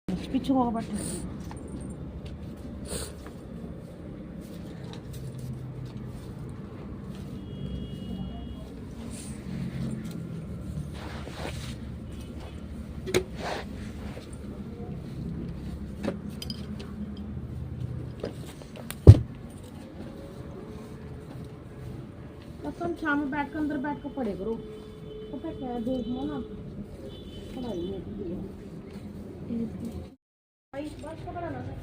पीछे होगा बट तुम शाम में बैठ कर अंदर बैठ कर पढ़े करो। पता क्या है देखना ना पढ़ाई में भाई बस का पढ़ाना है।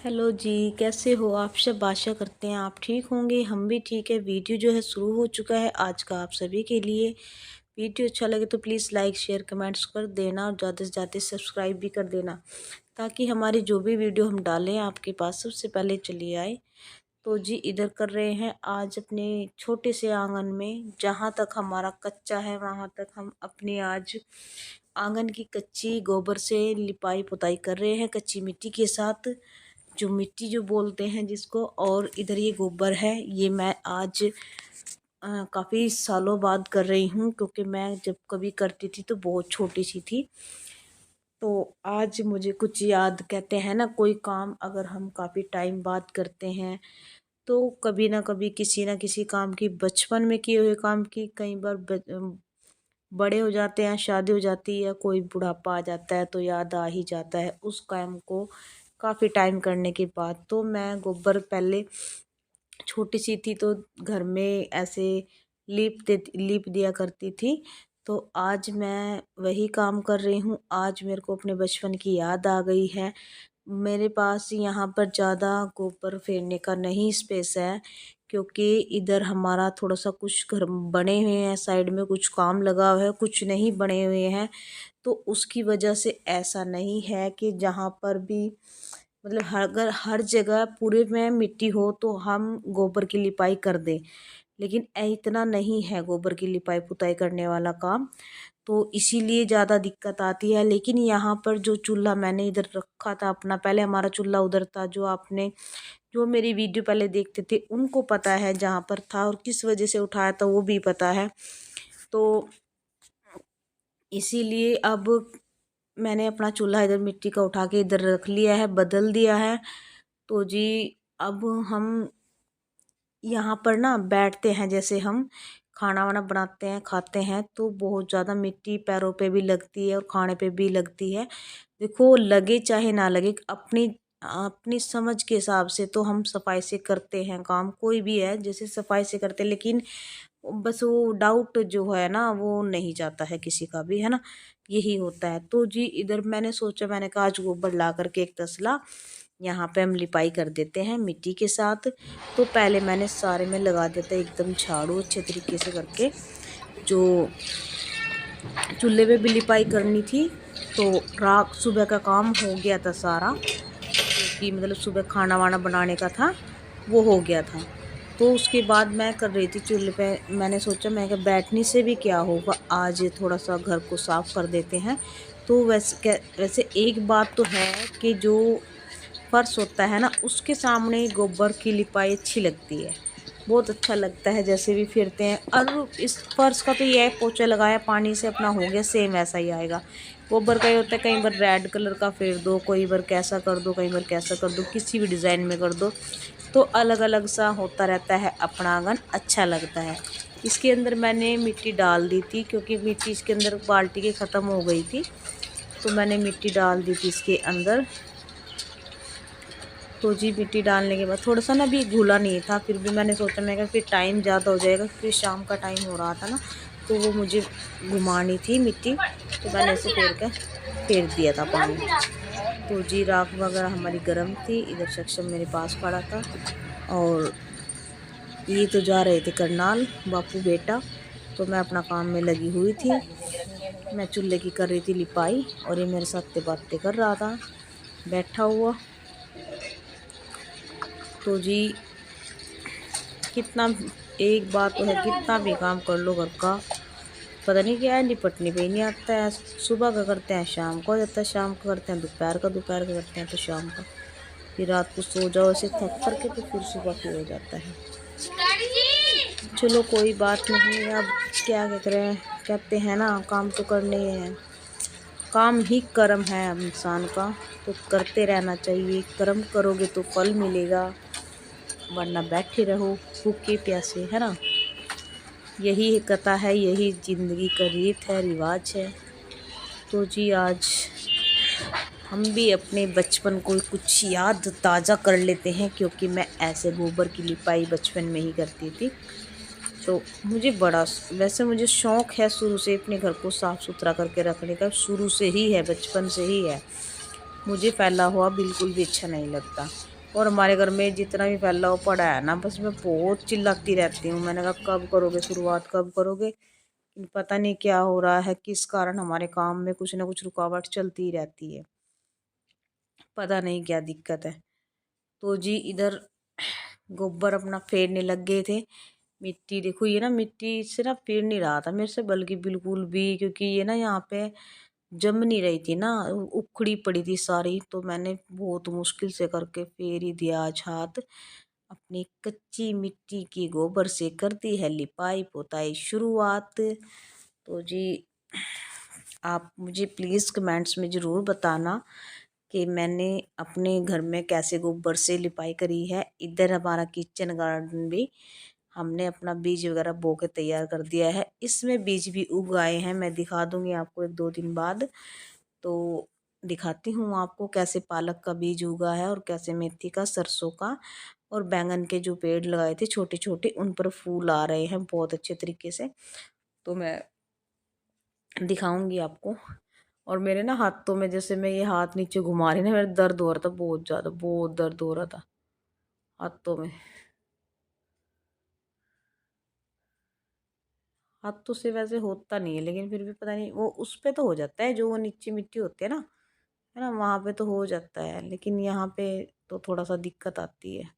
हेलो जी, कैसे हो आप सब। आशा करते हैं आप ठीक होंगे, हम भी ठीक है। वीडियो जो है शुरू हो चुका है आज का आप सभी के लिए। वीडियो अच्छा लगे तो प्लीज़ लाइक शेयर कमेंट्स कर देना और ज़्यादा से ज़्यादा सब्सक्राइब भी कर देना, ताकि हमारी जो भी वीडियो हम डालें आपके पास सबसे पहले चली आए। तो जी इधर कर रहे हैं आज अपने छोटे से आंगन में, जहाँ तक हमारा कच्चा है वहाँ तक हम अपने आज आंगन की कच्ची गोबर से लिपाई पुताई कर रहे हैं, कच्ची मिट्टी के साथ, जो मिट्टी जो बोलते हैं जिसको। और इधर ये गोबर है, ये मैं आज काफ़ी सालों बाद कर रही हूँ, क्योंकि मैं जब कभी करती थी तो बहुत छोटी सी थी। तो आज मुझे कुछ याद, कहते हैं ना कोई काम अगर हम काफ़ी टाइम बाद करते हैं तो कभी ना कभी किसी ना किसी काम की, बचपन में किए हुए काम की, कई बार बड़े हो जाते हैं, शादी हो जाती है, कोई बुढ़ापा आ जाता है तो याद आ ही जाता है उस काम को काफ़ी टाइम करने के बाद। तो मैं गोबर पहले छोटी सी थी तो घर में ऐसे लीप दिया करती थी। तो आज मैं वही काम कर रही हूँ। आज मेरे को अपने बचपन की याद आ गई है। मेरे पास यहाँ पर ज़्यादा गोबर फेरने का नहीं स्पेस है, क्योंकि इधर हमारा थोड़ा सा कुछ घर बने हुए हैं, साइड में कुछ काम लगा हुआ है, कुछ नहीं बने हुए हैं। तो उसकी वजह से ऐसा नहीं है कि जहाँ पर भी, मतलब अगर हर जगह पूरे में मिट्टी हो तो हम गोबर की लिपाई कर दें, लेकिन इतना नहीं है गोबर की लिपाई पुताई करने वाला काम। तो इसीलिए ज़्यादा दिक्कत आती है। लेकिन यहाँ पर जो चूल्हा मैंने इधर रखा था अपना, पहले हमारा चूल्हा उधर था, जो आपने जो मेरी वीडियो पहले देखते थे उनको पता है जहाँ पर था और किस वजह से उठाया था वो भी पता है। तो इसीलिए अब मैंने अपना चूल्हा इधर मिट्टी का उठा के इधर रख लिया है, बदल दिया है। तो जी अब हम यहाँ पर ना बैठते हैं, जैसे हम खाना वाना बनाते हैं खाते हैं तो बहुत ज़्यादा मिट्टी पैरों पे भी लगती है और खाने पे भी लगती है। देखो लगे चाहे ना लगे, अपनी अपनी समझ के हिसाब से तो हम सफाई से करते हैं काम, कोई भी है जैसे सफाई से करते हैं। लेकिन बस वो डाउट जो है ना वो नहीं जाता है किसी का भी, है ना, यही होता है। तो जी इधर मैंने सोचा, मैंने कहा आज गोबर ला करके एक तसला यहाँ पे हम लिपाई कर देते हैं मिट्टी के साथ। तो पहले मैंने सारे में लगा देता एकदम झाड़ू अच्छे तरीके से करके। जो चूल्हे पे भी लिपाई करनी थी तो रात सुबह का काम हो गया था सारा, क्योंकि मतलब सुबह खाना वाना बनाने का था वो हो गया था। तो उसके बाद मैं कर रही थी चूल्हे पे, मैंने सोचा मैं कि बैठने से भी क्या होगा, आज थोड़ा सा घर को साफ़ कर देते हैं। तो वैसे एक बात तो है कि जो फर्श होता है ना, उसके सामने गोबर की लिपाई अच्छी लगती है, बहुत अच्छा लगता है जैसे भी फिरते हैं। और इस फर्श का तो ये है, पोछा लगाया पानी से अपना हो गया, सेम वैसा ही आएगा। गोबर का ये होता है कई बार रेड कलर का फेर दो, कई बार कैसा कर दो, कई बार कैसा कर दो, किसी भी डिज़ाइन में कर दो, तो अलग अलग सा होता रहता है, अपना आंगन अच्छा लगता है। इसके अंदर मैंने मिट्टी डाल दी थी, क्योंकि मिट्टी इसके अंदर बाल्टी की ख़त्म हो गई थी, तो मैंने मिट्टी डाल दी थी इसके अंदर। तो जी मिट्टी डालने के बाद थोड़ा सा ना भी घुला नहीं था, फिर भी मैंने सोचा मैं फिर टाइम ज़्यादा हो जाएगा, फिर शाम का टाइम हो रहा था ना, तो वो मुझे घुमानी थी मिट्टी, तो मैंने ऐसे फेर दिया था पानी। तो जी राख वगैरह हमारी गर्म थी, इधर सक्षम मेरे पास पड़ा था, और ये तो जा रहे थे करनाल बापू बेटा, तो मैं अपना काम में लगी हुई थी। मैं चूल्हे की कर रही थी लिपाई, और ये मेरे साथ बातें कर रहा था बैठा हुआ। तो जी कितना, एक बात तो है, कितना भी काम कर लो घर का, पता नहीं क्या है, निपटने पे ही नहीं आता है। सुबह का करते हैं शाम को हो जाता है, शाम का करते हैं दोपहर का, दोपहर का करते हैं तो शाम का, फिर रात को सो जाओ ऐसे थक कर के, तो फिर सुबह फिर हो जाता है। चलो कोई बात नहीं, अब क्या कह रहे हैं, कहते हैं ना काम तो करने ही हैं, काम ही कर्म है इंसान का, तो करते रहना चाहिए। कर्म करोगे तो फल मिलेगा, वरना बैठे रहो भूखे प्यासे, है ना। यही कथा है, यही ज़िंदगी का रीत है, रिवाज है। तो जी आज हम भी अपने बचपन को कुछ याद ताज़ा कर लेते हैं, क्योंकि मैं ऐसे गोबर की लिपाई बचपन में ही करती थी। तो मुझे बड़ा, वैसे मुझे शौक़ है शुरू से अपने घर को साफ़ सुथरा करके रखने का, शुरू से ही है, बचपन से ही है। मुझे फैला हुआ बिल्कुल भी अच्छा नहीं लगता, और हमारे घर में जितना भी फैला हुआ पड़ा है ना, बस मैं बहुत चिल्लाती रहती हूँ। मैंने कहा कब करोगे शुरुआत, कब करोगे। पता नहीं क्या हो रहा है, किस कारण हमारे काम में कुछ ना कुछ रुकावट चलती ही रहती है, पता नहीं क्या दिक्कत है। तो जी इधर गोबर अपना फेरने लग गए थे। मिट्टी देखो, ये ना मिट्टी से ना फेर नहीं रहा था मेरे से, बल्कि बिल्कुल भी, क्योंकि ये ना यहाँ पे जम नहीं रही थी ना, उखड़ी पड़ी थी सारी, तो मैंने बहुत मुश्किल से करके फेर ही दिया आज हाथ। अपनी कच्ची मिट्टी की गोबर से कर दी है लिपाई पोताई शुरुआत। तो जी आप मुझे प्लीज़ कमेंट्स में ज़रूर बताना कि मैंने अपने घर में कैसे गोबर से लिपाई करी है। इधर हमारा किचन गार्डन भी हमने अपना बीज वगैरह बो के तैयार कर दिया है, इसमें बीज भी उग आए हैं, मैं दिखा दूंगी आपको एक दो दिन बाद। तो दिखाती हूँ आपको कैसे पालक का बीज उगा है, और कैसे मेथी का, सरसों का, और बैंगन के जो पेड़ लगाए थे छोटे छोटे, उन पर फूल आ रहे हैं बहुत अच्छे तरीके से, तो मैं दिखाऊंगी आपको। और मेरे ना हाथों में, जैसे मैं ये हाथ नीचे घुमा रही ना, मेरा दर्द हो रहा था बहुत ज़्यादा, बहुत दर्द हो रहा था हाथों में। हाथों से वैसे होता नहीं है, लेकिन फिर भी पता नहीं, वो उस पे तो हो जाता है, जो वो नीचे मिट्टी होती है ना, है ना, वहाँ पे तो हो जाता है, लेकिन यहाँ पे तो थोड़ा सा दिक्कत आती है।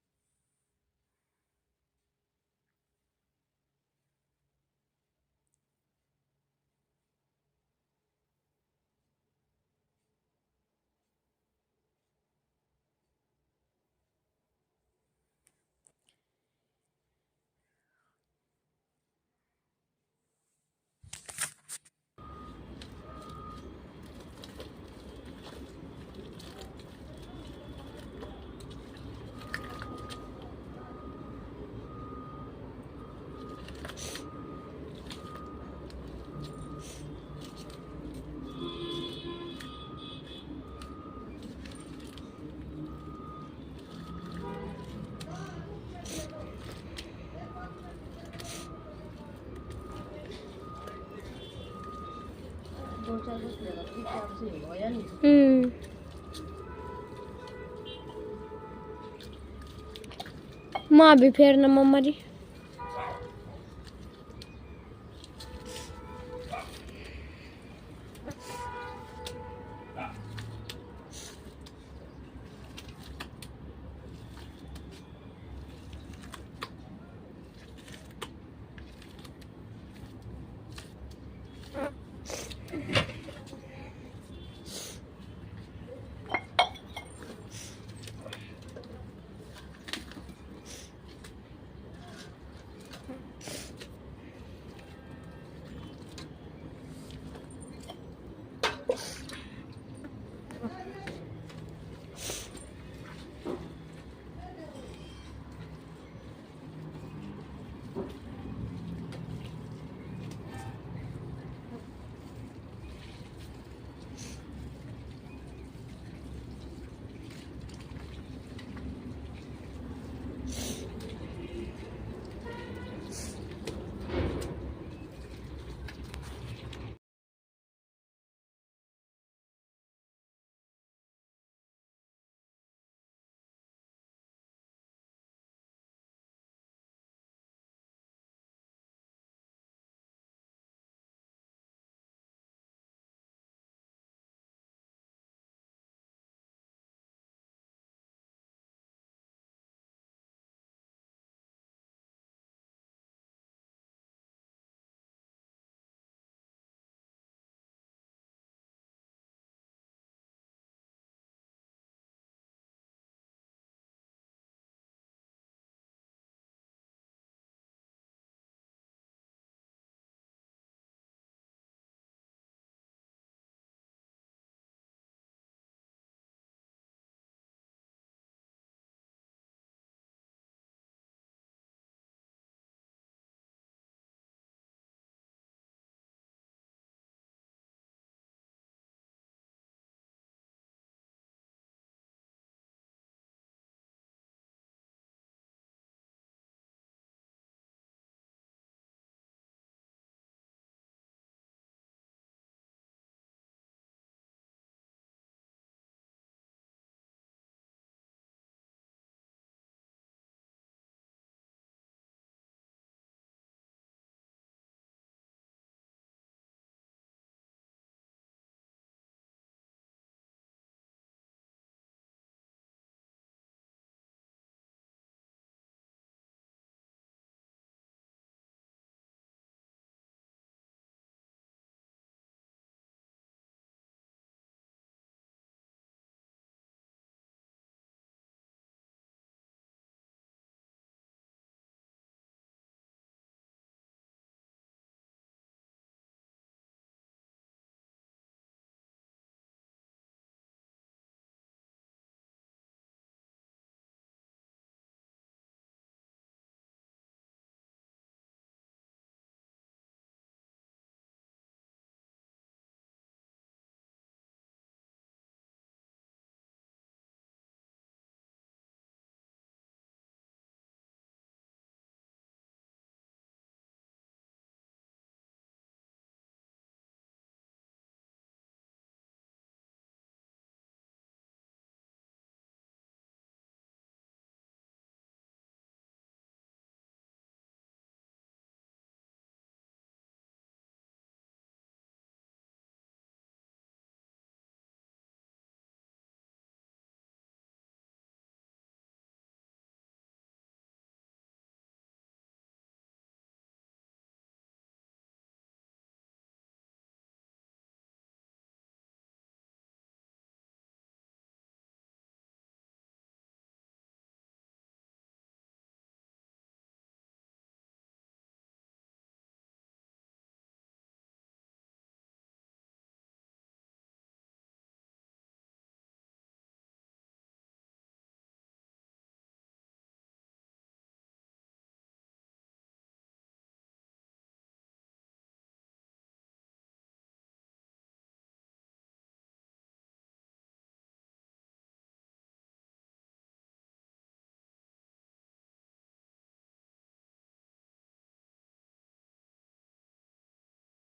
माँ भी फेरना मम्मा जी।